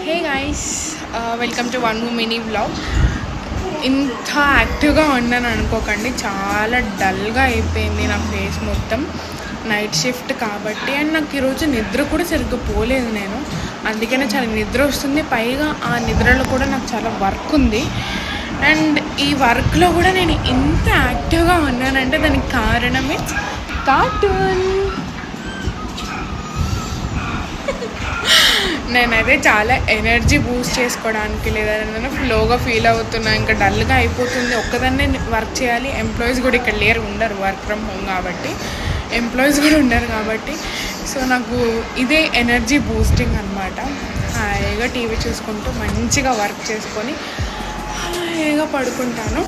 Hey guys, welcome to one mini vlog. ఇంత యాక్టివ్గా ఉన్నాను అనుకోకండి, చాలా డల్గా అయిపోయింది నా ఫేస్ మొత్తం. నైట్ షిఫ్ట్ కాబట్టి అండ్ నాకు ఈరోజు నిద్ర కూడా సరిగ్గా పోలేదు నేను, అందుకనే చాలా నిద్ర వస్తుంది. పైగా ఆ నిద్రలో కూడా నాకు చాలా వర్క్ ఉంది. అండ్ ఈ వర్క్లో కూడా నేను ఇంత యాక్టివ్గా ఉన్నానంటే దానికి కారణమే కార్టూన్. నేనైతే చాలా ఎనర్జీ బూస్ట్ చేసుకోవడానికి లేదని ఫ్లోగా ఫీల్ అవుతున్నా, ఇంకా డల్గా అయిపోతుంది. ఒక్కదాన్నే వర్క్ చేయాలి, ఎంప్లాయీస్ కూడా ఇక్కడ లేరు, ఉండరు, వర్క్ ఫ్రమ్ హోమ్ కాబట్టి ఎంప్లాయీస్ కూడా ఉండరు కాబట్టి. సో నాకు ఇదే ఎనర్జీ బూస్టింగ్ అనమాట. హాయిగా టీవీ చూసుకుంటూ మంచిగా వర్క్ చేసుకొని హాయిగా పడుకుంటాను.